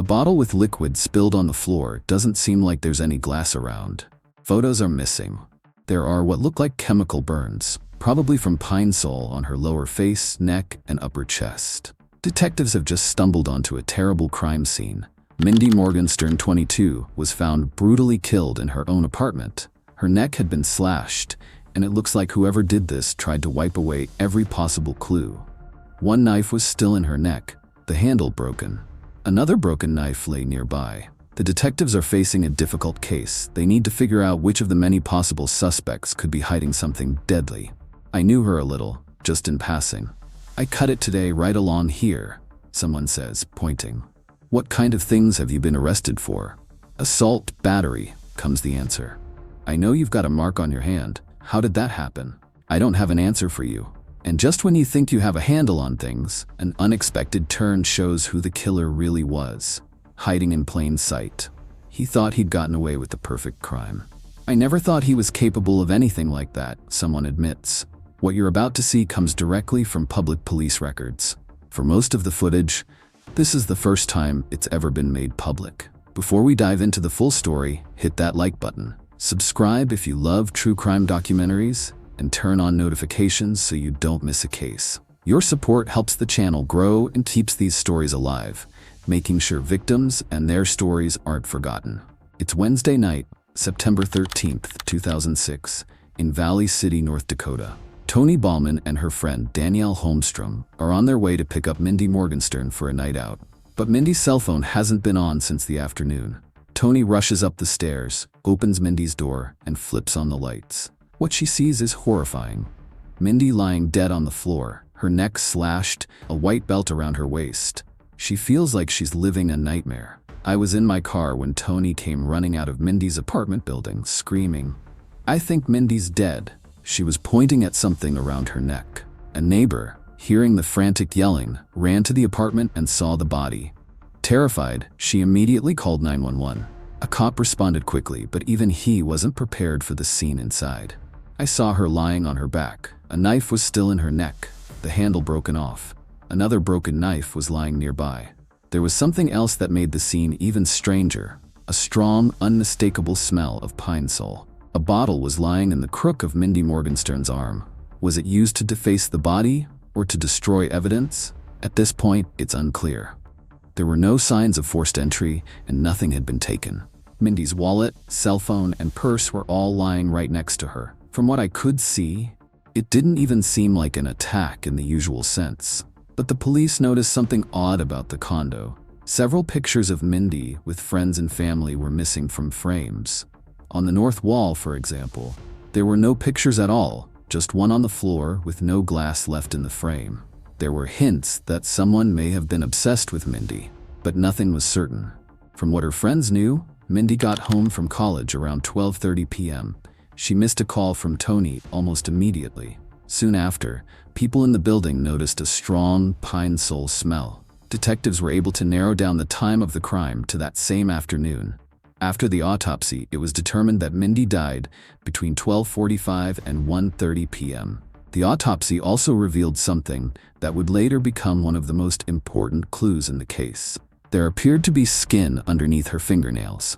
A bottle with liquid spilled on the floor. Doesn't seem like there's any glass around. Photos are missing. There are what look like chemical burns, probably from pine sol on her lower face, neck, and upper chest. Detectives have just stumbled onto a terrible crime scene. Mindy Morgenstern, 22, was found brutally killed in her own apartment. Her neck had been slashed, and it looks like whoever did this tried to wipe away every possible clue. One knife was still in her neck, the handle broken. Another broken knife lay nearby. The detectives are facing a difficult case. They need to figure out which of the many possible suspects could be hiding something deadly. I knew her a little, just in passing. I cut it today right along here, someone says, pointing. What kind of things have you been arrested for? Assault, battery, comes the answer. I know you've got a mark on your hand. How did that happen? I don't have an answer for you. And just when you think you have a handle on things, an unexpected turn shows who the killer really was, hiding in plain sight. He thought he'd gotten away with the perfect crime. I never thought he was capable of anything like that, someone admits. What you're about to see comes directly from public police records. For most of the footage, this is the first time it's ever been made public. Before we dive into the full story, hit that like button. Subscribe if you love true crime documentaries, and turn on notifications so you don't miss a case. Your support helps the channel grow and keeps these stories alive, making sure victims and their stories aren't forgotten. It's Wednesday night, September 13th, 2006, in Valley City, North Dakota. Toni Ballman and her friend Danielle Holmstrom are on their way to pick up Mindy Morgenstern for a night out. But Mindy's cell phone hasn't been on since the afternoon. Toni rushes up the stairs, opens Mindy's door, and flips on the lights. What she sees is horrifying. Mindy lying dead on the floor, her neck slashed, a white belt around her waist. She feels like she's living a nightmare. I was in my car when Toni came running out of Mindy's apartment building, screaming, "I think Mindy's dead." She was pointing at something around her neck. A neighbor, hearing the frantic yelling, ran to the apartment and saw the body. Terrified, she immediately called 911. A cop responded quickly, but even he wasn't prepared for the scene inside. I saw her lying on her back. A knife was still in her neck, the handle broken off. Another broken knife was lying nearby. There was something else that made the scene even stranger, a strong, unmistakable smell of pine sol. A bottle was lying in the crook of Mindy Morgenstern's arm. Was it used to deface the body or to destroy evidence? At this point, it's unclear. There were no signs of forced entry and nothing had been taken. Mindy's wallet, cell phone, and purse were all lying right next to her. From what I could see, it didn't even seem like an attack in the usual sense. But the police noticed something odd about the condo. Several pictures of Mindy with friends and family were missing from frames. On the north wall, for example, there were no pictures at all, just one on the floor with no glass left in the frame. There were hints that someone may have been obsessed with Mindy, but nothing was certain. From what her friends knew, Mindy got home from college around 12:30 p.m. She missed a call from Toni almost immediately. Soon after, people in the building noticed a strong pine sol smell. Detectives were able to narrow down the time of the crime to that same afternoon. After the autopsy, it was determined that Mindy died between 12:45 and 1:30 p.m. The autopsy also revealed something that would later become one of the most important clues in the case. There appeared to be skin underneath her fingernails.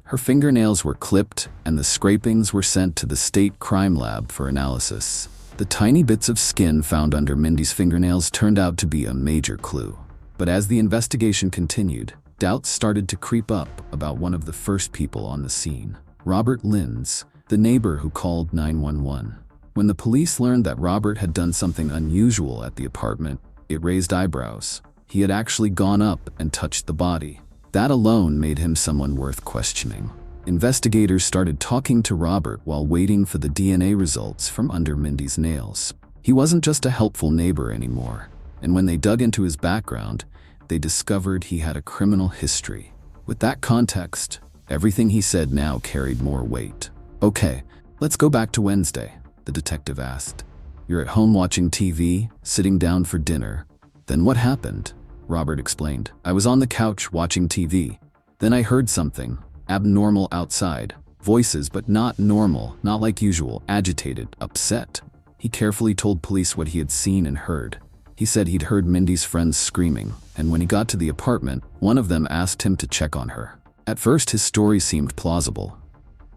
Her fingernails were clipped, and the scrapings were sent to the state crime lab for analysis. The tiny bits of skin found under Mindy's fingernails turned out to be a major clue. But as the investigation continued, doubts started to creep up about one of the first people on the scene, Robert Linz, the neighbor who called 911. When the police learned that Robert had done something unusual at the apartment, it raised eyebrows. He had actually gone up and touched the body. That alone made him someone worth questioning. Investigators started talking to Robert while waiting for the DNA results from under Mindy's nails. He wasn't just a helpful neighbor anymore, and when they dug into his background, they discovered he had a criminal history. With that context, everything he said now carried more weight. "Okay, let's go back to Wednesday," the detective asked. "You're at home watching TV, sitting down for dinner. Then what happened?" Robert explained. "I was on the couch watching TV. Then I heard something abnormal outside. Voices, but not normal, not like usual, agitated, upset." He carefully told police what he had seen and heard. He said he'd heard Mindy's friends screaming. and when he got to the apartment, one of them asked him to check on her. At first, his story seemed plausible,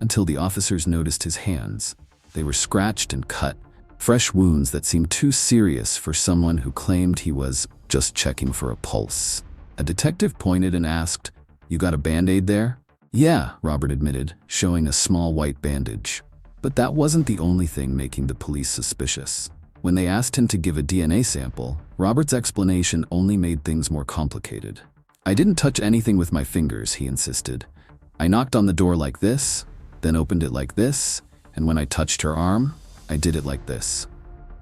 until the officers noticed his hands. They were scratched and cut, fresh wounds that seemed too serious for someone who claimed he was just checking for a pulse. A detective pointed and asked, "You got a Band-Aid there?" "Yeah," Robert admitted, showing a small white bandage. But that wasn't the only thing making the police suspicious. When they asked him to give a DNA sample, Robert's explanation only made things more complicated. "I didn't touch anything with my fingers," he insisted. "I knocked on the door like this, then opened it like this, and when I touched her arm, I did it like this."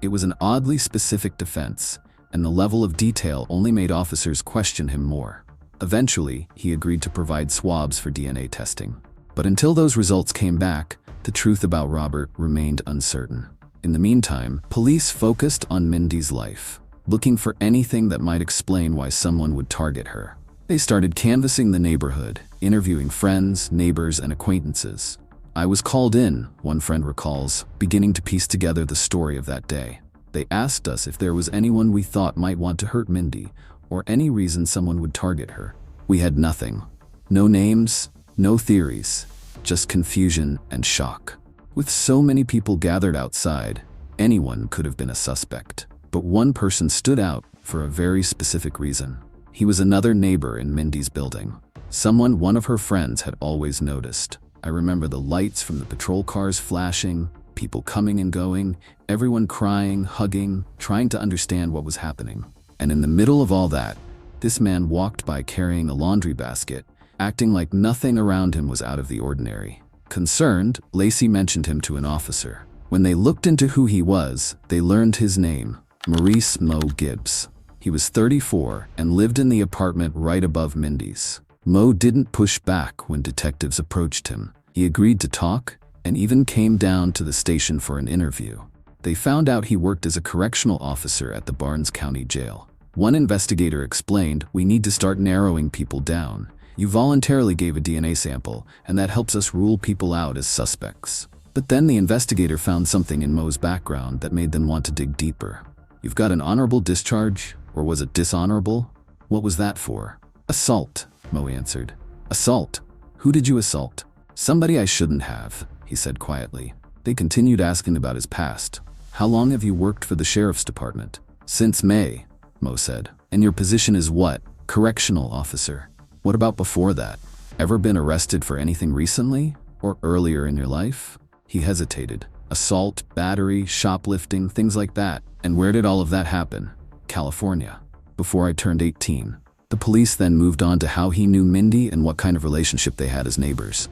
It was an oddly specific defense, and the level of detail only made officers question him more. Eventually, he agreed to provide swabs for DNA testing. But until those results came back, the truth about Robert remained uncertain. In the meantime, police focused on Mindy's life, looking for anything that might explain why someone would target her. They started canvassing the neighborhood, interviewing friends, neighbors, and acquaintances. "I was called in," one friend recalls, beginning to piece together the story of that day. "They asked us if there was anyone we thought might want to hurt Mindy, or any reason someone would target her. We had nothing. No names, no theories, just confusion and shock." With so many people gathered outside, anyone could have been a suspect. But one person stood out for a very specific reason. He was another neighbor in Mindy's building. Someone one of her friends had always noticed. "I remember the lights from the patrol cars flashing, people coming and going, everyone crying, hugging, trying to understand what was happening. And in the middle of all that, this man walked by carrying a laundry basket, acting like nothing around him was out of the ordinary." Concerned, Lacey mentioned him to an officer. When they looked into who he was, they learned his name, Maurice Mo Gibbs. He was 34 and lived in the apartment right above Mindy's. Mo didn't push back when detectives approached him. He agreed to talk and even came down to the station for an interview. They found out he worked as a correctional officer at the Barnes County Jail. One investigator explained, "We need to start narrowing people down. You voluntarily gave a DNA sample, and that helps us rule people out as suspects." But then the investigator found something in Mo's background that made them want to dig deeper. "You've got an honorable discharge, or was it dishonorable? What was that for?" "Assault," Mo answered. "Assault? Who did you assault?" "Somebody I shouldn't have," he said quietly. They continued asking about his past. "How long have you worked for the sheriff's department?" "Since May," Mo said. "And your position is what?" "Correctional officer." "What about before that? Ever been arrested for anything recently? Or earlier in your life?" He hesitated. "Assault, battery, shoplifting, things like that." "And where did all of that happen?" "California. Before I turned 18. The police then moved on to how he knew Mindy and what kind of relationship they had as neighbors.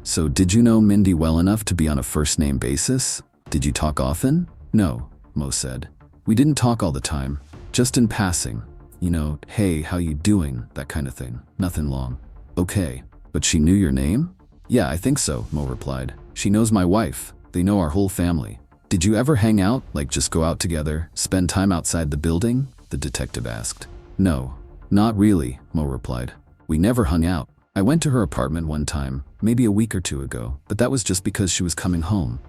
"So did you know Mindy well enough to be on a first-name basis? Did you talk often?" "No," Mo said. "We didn't talk all the time, just in passing. You know, hey, how you doing, that kind of thing. Nothing long." "Okay, but she knew your name?" "Yeah, I think so," Mo replied. "She knows my wife. They know our whole family." "Did you ever hang out, like just go out together, spend time outside the building?" the detective asked. "No, not really," Mo replied. "We never hung out. I went to her apartment one time, maybe a week or two ago, but that was just because she was coming home.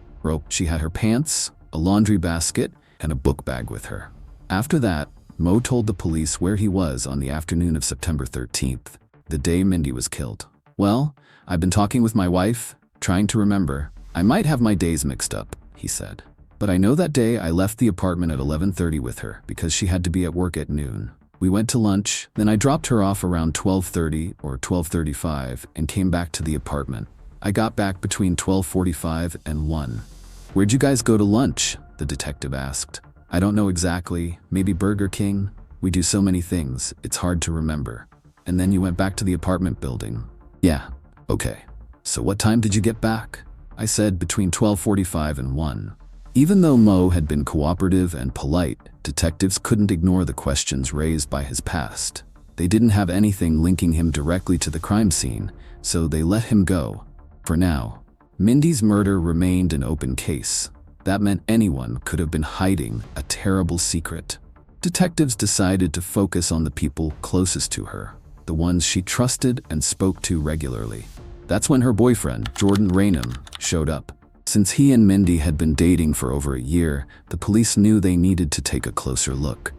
She had her pants, a laundry basket, and a book bag with her." After that, Mo told the police where he was on the afternoon of September 13th, the day Mindy was killed. "Well, I've been talking with my wife, trying to remember. I might have my days mixed up," he said. "But I know that day I left the apartment at 11:30 with her because she had to be at work at noon. We went to lunch, then I dropped her off around 12:30 or 12:35 and came back to the apartment. I got back between 12:45 and 1. "Where'd you guys go to lunch?" the detective asked. "I don't know exactly, maybe Burger King. We do so many things, it's hard to remember." "And then you went back to the apartment building?" "Yeah." "Okay. So what time did you get back?" I said between 12:45 and 1. Even though Mo had been cooperative and polite, detectives couldn't ignore the questions raised by his past. They didn't have anything linking him directly to the crime scene, so they let him go. For now, Mindy's murder remained an open case. That meant anyone could have been hiding a terrible secret. Detectives decided to focus on the people closest to her, the ones she trusted and spoke to regularly. That's when her boyfriend, Jordan Raynham, showed up. Since he and Mindy had been dating for over a year, the police knew they needed to take a closer look.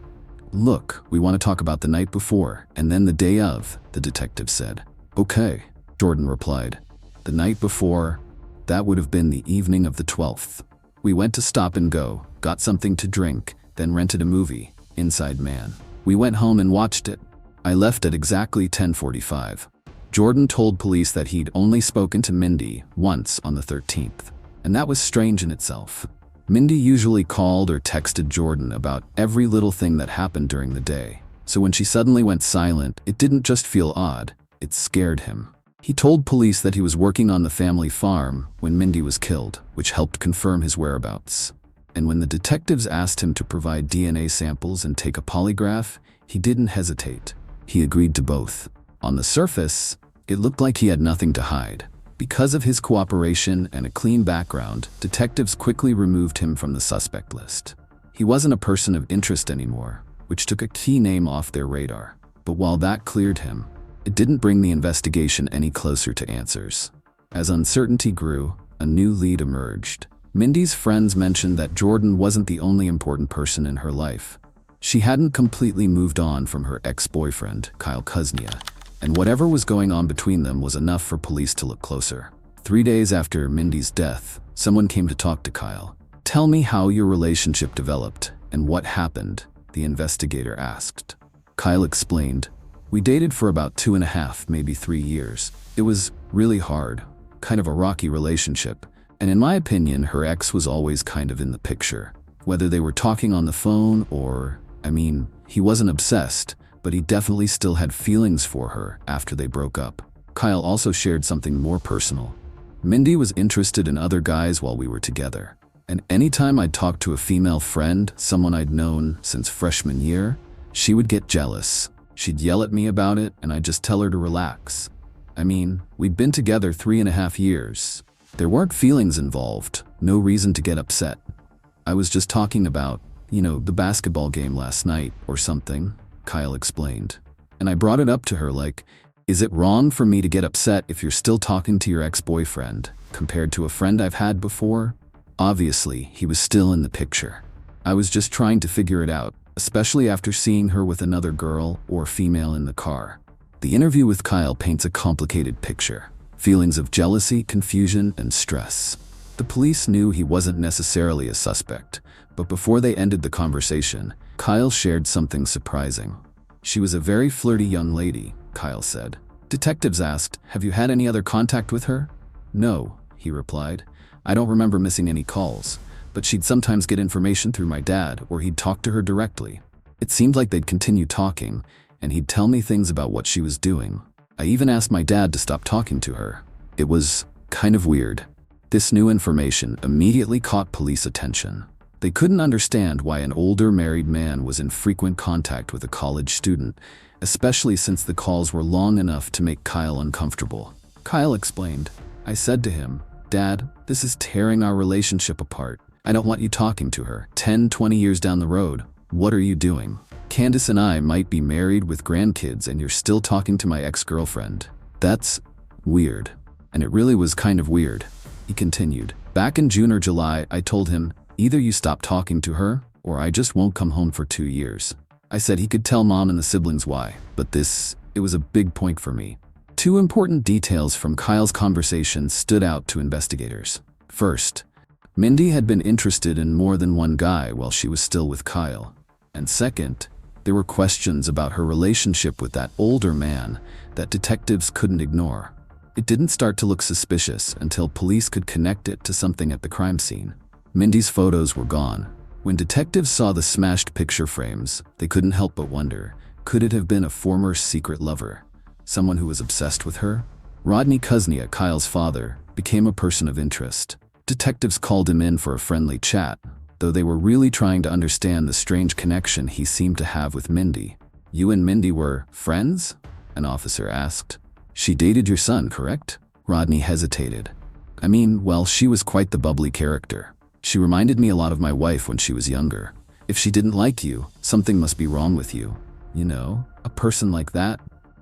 Look, we want to talk about the night before, and then the day of, the detective said. Okay, Jordan replied. The night before, that would have been the evening of the 12th. We went to Stop and Go, got something to drink, then rented a movie, Inside Man. We went home and watched it. I left at exactly 10:45. Jordan told police that he'd only spoken to Mindy once on the 13th, and that was strange in itself. Mindy usually called or texted Jordan about every little thing that happened during the day, so when she suddenly went silent, it didn't just feel odd, it scared him. He told police that he was working on the family farm when Mindy was killed, which helped confirm his whereabouts. And when the detectives asked him to provide DNA samples and take a polygraph, he didn't hesitate. He agreed to both. On the surface, it looked like he had nothing to hide. Because of his cooperation and a clean background, detectives quickly removed him from the suspect list. He wasn't a person of interest anymore, which took a key name off their radar. But while that cleared him, it didn't bring the investigation any closer to answers. As uncertainty grew, a new lead emerged. Mindy's friends mentioned that Jordan wasn't the only important person in her life. She hadn't completely moved on from her ex-boyfriend, Kyle Kuznia, and whatever was going on between them was enough for police to look closer. 3 days after Mindy's death, someone came to talk to Kyle. "Tell me how your relationship developed and what happened," the investigator asked. Kyle explained, "We dated for about 2.5, maybe 3 years. It was really hard, kind of a rocky relationship. And in my opinion, her ex was always kind of in the picture. Whether they were talking on the phone or, he wasn't obsessed, but he definitely still had feelings for her after they broke up." Kyle also shared something more personal. "Mindy was interested in other guys while we were together. And anytime I'd talk to a female friend, someone I'd known since freshman year, she would get jealous. She'd yell at me about it, and I'd just tell her to relax. We'd been together 3.5 years. There weren't feelings involved, no reason to get upset. I was just talking about, the basketball game last night or something," Kyle explained. "And I brought it up to her like, is it wrong for me to get upset if you're still talking to your ex-boyfriend, compared to a friend I've had before?" Obviously, he was still in the picture. "I was just trying to figure it out, especially after seeing her with another girl or female in the car." The interview with Kyle paints a complicated picture. Feelings of jealousy, confusion, and stress. The police knew he wasn't necessarily a suspect, but before they ended the conversation, Kyle shared something surprising. "She was a very flirty young lady," Kyle said. Detectives asked, "Have you had any other contact with her?" "No," he replied. "I don't remember missing any calls, but she'd sometimes get information through my dad, or he'd talk to her directly. It seemed like they'd continue talking, and he'd tell me things about what she was doing. I even asked my dad to stop talking to her. It was kind of weird." This new information immediately caught police attention. They couldn't understand why an older married man was in frequent contact with a college student, especially since the calls were long enough to make Kyle uncomfortable. Kyle explained, "I said to him, 'Dad, this is tearing our relationship apart. I don't want you talking to her. 10, 20 years down the road, what are you doing? Candace and I might be married with grandkids and you're still talking to my ex-girlfriend. That's weird.' And it really was kind of weird," he continued. "Back in June or July, I told him, either you stop talking to her, or I just won't come home for 2 years. I said he could tell Mom and the siblings why, but it was a big point for me." 2 important details from Kyle's conversation stood out to investigators. First, Mindy had been interested in more than one guy while she was still with Kyle. And second, there were questions about her relationship with that older man that detectives couldn't ignore. It didn't start to look suspicious until police could connect it to something at the crime scene. Mindy's photos were gone. When detectives saw the smashed picture frames, they couldn't help but wonder, could it have been a former secret lover? Someone who was obsessed with her? Rodney Kuznia, Kyle's father, became a person of interest. Detectives called him in for a friendly chat, though they were really trying to understand the strange connection he seemed to have with Mindy. "You and Mindy were friends?" an officer asked. "She dated your son, correct?" Rodney hesitated. She was quite the bubbly character. She reminded me a lot of my wife when she was younger. If she didn't like you, something must be wrong with you. A person like that?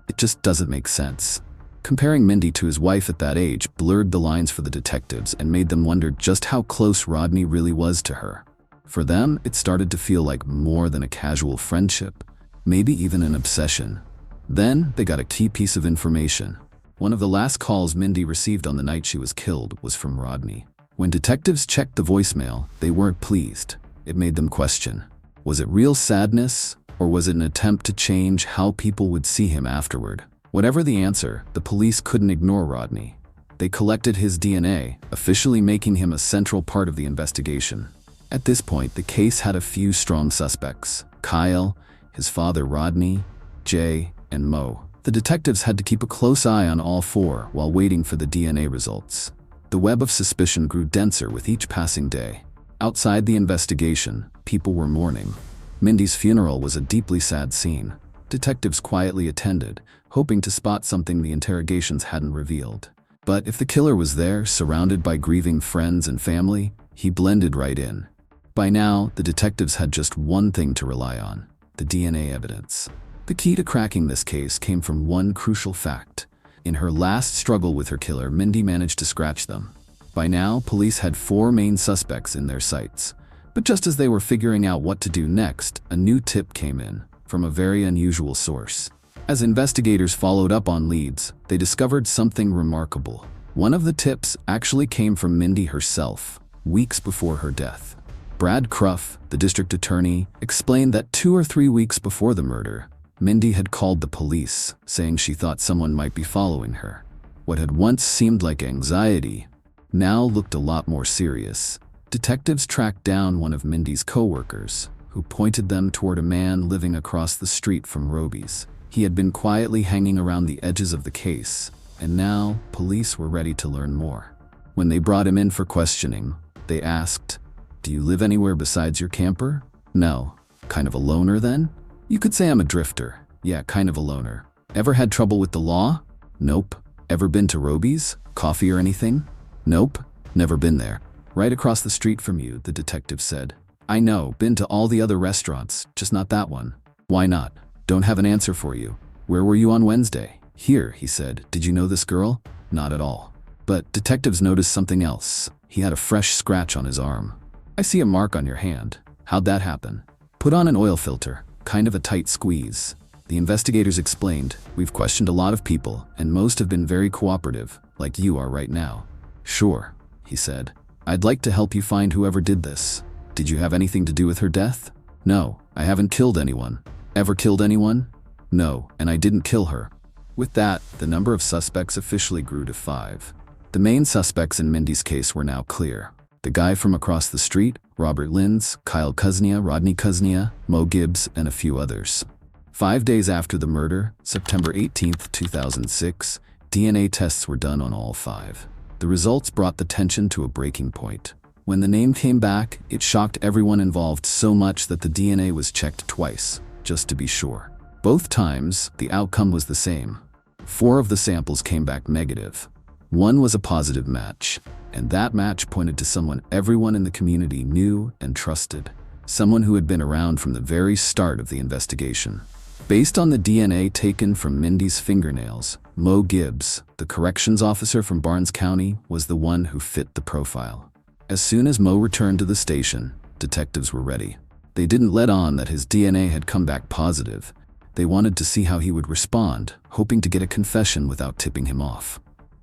It just doesn't make sense." Comparing Mindy to his wife at that age blurred the lines for the detectives and made them wonder just how close Rodney really was to her. For them, it started to feel like more than a casual friendship, maybe even an obsession. Then, they got a key piece of information. One of the last calls Mindy received on the night she was killed was from Rodney. When detectives checked the voicemail, they weren't pleased. It made them question. Was it real sadness, or was it an attempt to change how people would see him afterward? Whatever the answer, the police couldn't ignore Rodney. They collected his DNA, officially making him a central part of the investigation. At this point, the case had a few strong suspects: Kyle, his father Rodney, Jay, and Mo. The detectives had to keep a close eye on all four while waiting for the DNA results. The web of suspicion grew denser with each passing day. Outside the investigation, people were mourning. Mindy's funeral was a deeply sad scene. Detectives quietly attended, hoping to spot something the interrogations hadn't revealed. But if the killer was there, surrounded by grieving friends and family, he blended right in. By now, the detectives had just one thing to rely on: the DNA evidence. The key to cracking this case came from one crucial fact. In her last struggle with her killer, Mindy managed to scratch them. By now, police had four main suspects in their sights. But just as they were figuring out what to do next, a new tip came in from a very unusual source. As investigators followed up on leads, they discovered something remarkable. One of the tips actually came from Mindy herself, weeks before her death. Brad Cruff, the district attorney, explained that 2 or 3 weeks before the murder, Mindy had called the police, saying she thought someone might be following her. What had once seemed like anxiety now looked a lot more serious. Detectives tracked down one of Mindy's co-workers, who pointed them toward a man living across the street from Roby's. He had been quietly hanging around the edges of the case, and now police were ready to learn more. When they brought him in for questioning, they asked, "Do you live anywhere besides your camper?" "No." "Kind of a loner then?" "You could say I'm a drifter." "Yeah, kind of a loner." "Ever had trouble with the law?" "Nope." "Ever been to Roby's? Coffee or anything?" "Nope. Never been there." "Right across the street from you," the detective said. "I know, been to all the other restaurants, just not that one." "Why not?" "Don't have an answer for you." "Where were you on Wednesday?" "Here," he said. "Did you know this girl?" "Not at all." But detectives noticed something else. He had a fresh scratch on his arm. "I see a mark on your hand. How'd that happen?" "Put on an oil filter. Kind of a tight squeeze." The investigators explained, "We've questioned a lot of people, and most have been very cooperative, like you are right now." "Sure," he said. "I'd like to help you find whoever did this." "Did you have anything to do with her death?" "No, I haven't killed anyone." "Ever killed anyone?" "No, and I didn't kill her." With that, the number of suspects officially grew to 5. The main suspects in Mindy's case were now clear. The guy from across the street, Robert Linz, Kyle Kuznia, Rodney Kuznia, Mo Gibbs, and a few others. 5 days after the murder, September 18, 2006, DNA tests were done on all 5. The results brought the tension to a breaking point. When the name came back, it shocked everyone involved so much that the DNA was checked twice, just to be sure. Both times, the outcome was the same. 4 of the samples came back negative. 1 was a positive match, and that match pointed to someone everyone in the community knew and trusted. Someone who had been around from the very start of the investigation. Based on the DNA taken from Mindy's fingernails, Mo Gibbs, the corrections officer from Barnes County, was the one who fit the profile. As soon as Mo returned to the station, detectives were ready. They didn't let on that his DNA had come back positive. They wanted to see how he would respond, hoping to get a confession without tipping him off.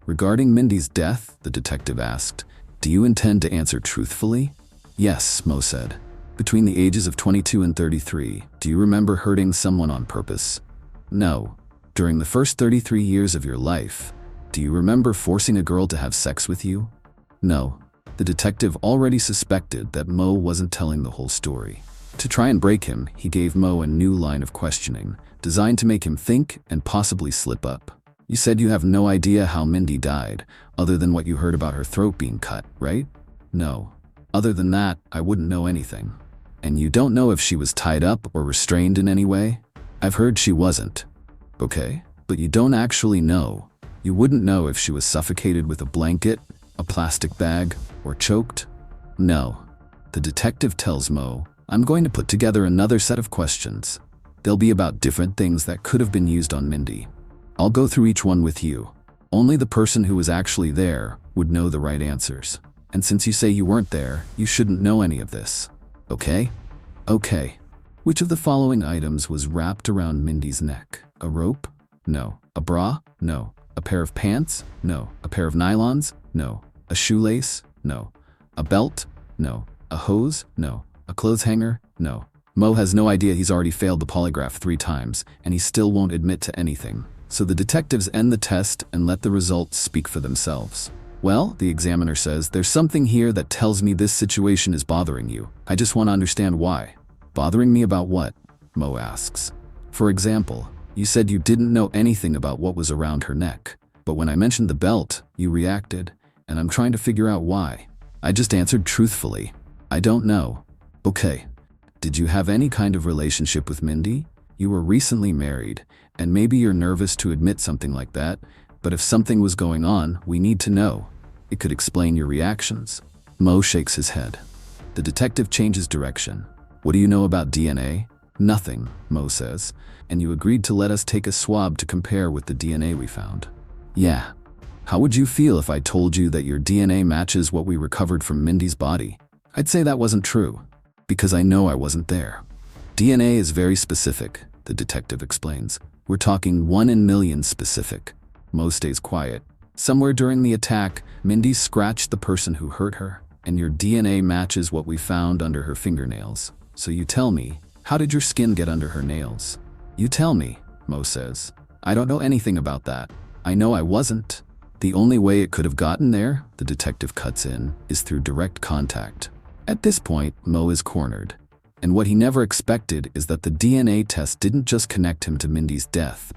Regarding Mindy's death, the detective asked, "Do you intend to answer truthfully?" "Yes," Mo said. "Between the ages of 22 and 33, do you remember hurting someone on purpose?" "No." "During the first 33 years of your life, do you remember forcing a girl to have sex with you?" "No." The detective already suspected that Mo wasn't telling the whole story. To try and break him, he gave Mo a new line of questioning, designed to make him think and possibly slip up. "You said you have no idea how Mindy died, other than what you heard about her throat being cut, right?" "No. Other than that, I wouldn't know anything." "And you don't know if she was tied up or restrained in any way?" "I've heard she wasn't." "Okay, but you don't actually know. You wouldn't know if she was suffocated with a blanket, a plastic bag, or choked?" "No." The detective tells Mo, "I'm going to put together another set of questions. They'll be about different things that could have been used on Mindy. I'll go through each one with you. Only the person who was actually there would know the right answers. And since you say you weren't there, you shouldn't know any of this." Okay? Okay. Which of the following items was wrapped around Mindy's neck? A rope? No. A bra? No. A pair of pants? No. A pair of nylons? No. A shoelace? No. A belt? No. A hose? No. A clothes hanger? No. Mo has no idea he's already failed the polygraph 3 times, and he still won't admit to anything. So the detectives end the test and let the results speak for themselves. Well, the examiner says, there's something here that tells me this situation is bothering you. I just want to understand why. Bothering me about what? Mo asks. For example, you said you didn't know anything about what was around her neck. But when I mentioned the belt, you reacted, and I'm trying to figure out why. I just answered truthfully. I don't know. Okay. Did you have any kind of relationship with Mindy? You were recently married, and maybe you're nervous to admit something like that, but if something was going on, we need to know. It could explain your reactions. Mo shakes his head. The detective changes direction. What do you know about DNA? Nothing, Mo says, and you agreed to let us take a swab to compare with the DNA we found. Yeah. How would you feel if I told you that your DNA matches what we recovered from Mindy's body? I'd say that wasn't true, because I know I wasn't there. DNA is very specific, the detective explains. We're talking 1 in millions specific. Mo stays quiet. Somewhere during the attack, Mindy scratched the person who hurt her, and your DNA matches what we found under her fingernails. So you tell me, how did your skin get under her nails? You tell me, Mo says. I don't know anything about that. I know I wasn't. The only way it could have gotten there, the detective cuts in, is through direct contact. At this point, Mo is cornered. And what he never expected is that the DNA test didn't just connect him to Mindy's death.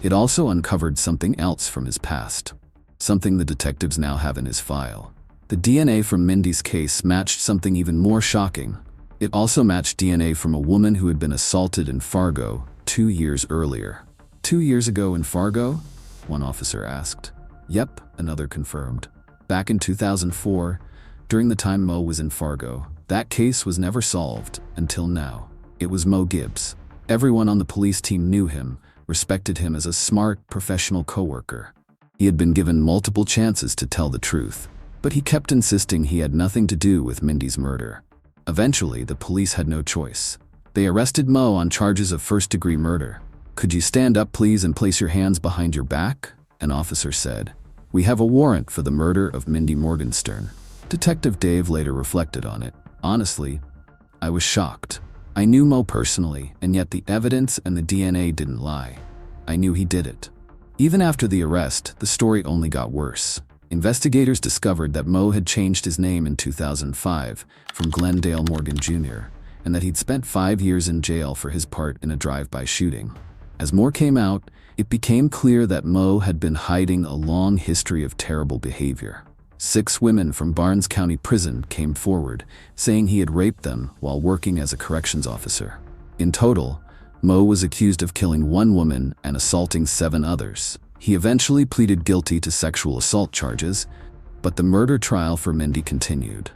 It also uncovered something else from his past. Something the detectives now have in his file. The DNA from Mindy's case matched something even more shocking. It also matched DNA from a woman who had been assaulted in Fargo 2 years earlier. 2 years ago in Fargo? One officer asked. Yep, another confirmed. Back in 2004, during the time Mo was in Fargo, that case was never solved until now. It was Mo Gibbs. Everyone on the police team knew him, respected him as a smart, professional coworker. He had been given multiple chances to tell the truth, but he kept insisting he had nothing to do with Mindy's murder. Eventually, the police had no choice. They arrested Mo on charges of first-degree murder. Could you stand up, please, and place your hands behind your back? An officer said. We have a warrant for the murder of Mindy Morgenstern. Detective Dave later reflected on it. Honestly, I was shocked. I knew Mo personally, and yet the evidence and the DNA didn't lie. I knew he did it. Even after the arrest, the story only got worse. Investigators discovered that Mo had changed his name in 2005 from Glendale Morgan Jr., and that he'd spent 5 years in jail for his part in a drive-by shooting. As more came out, it became clear that Mo had been hiding a long history of terrible behavior. 6 women from Barnes County Prison came forward, saying he had raped them while working as a corrections officer. In total, Mo was accused of killing 1 woman and assaulting 7 others. He eventually pleaded guilty to sexual assault charges, but the murder trial for Mindy continued.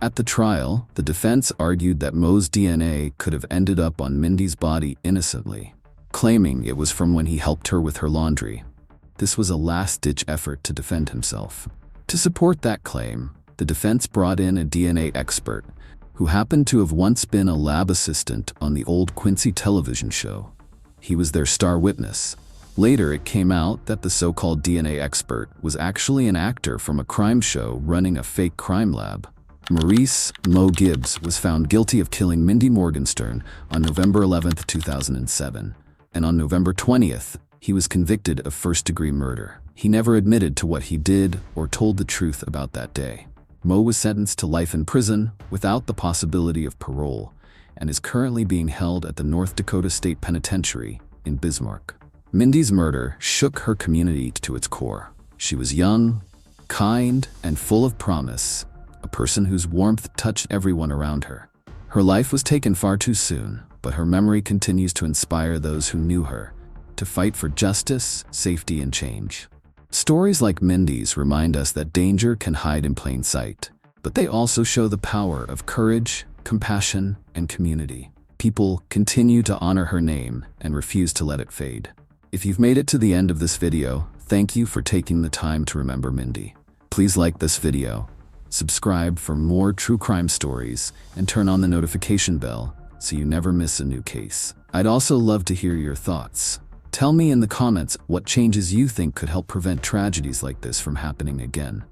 At the trial, the defense argued that Mo's DNA could have ended up on Mindy's body innocently, claiming it was from when he helped her with her laundry. This was a last-ditch effort to defend himself. To support that claim, the defense brought in a DNA expert who happened to have once been a lab assistant on the old Quincy television show. He was their star witness. Later, it came out that the so-called DNA expert was actually an actor from a crime show running a fake crime lab. Maurice Mo Gibbs was found guilty of killing Mindy Morgenstern on November 11, 2007, and on November 20th, he was convicted of first-degree murder. He never admitted to what he did or told the truth about that day. Mo was sentenced to life in prison without the possibility of parole and is currently being held at the North Dakota State Penitentiary in Bismarck. Mindy's murder shook her community to its core. She was young, kind, and full of promise, a person whose warmth touched everyone around her. Her life was taken far too soon, but her memory continues to inspire those who knew her to fight for justice, safety, and change. Stories like Mindy's remind us that danger can hide in plain sight, but they also show the power of courage, compassion, and community. People continue to honor her name and refuse to let it fade. If you've made it to the end of this video, thank you for taking the time to remember Mindy. Please like this video, Subscribe for more true crime stories and turn on the notification bell so you never miss a new case. I'd also love to hear your thoughts. Tell me in the comments what changes you think could help prevent tragedies like this from happening again.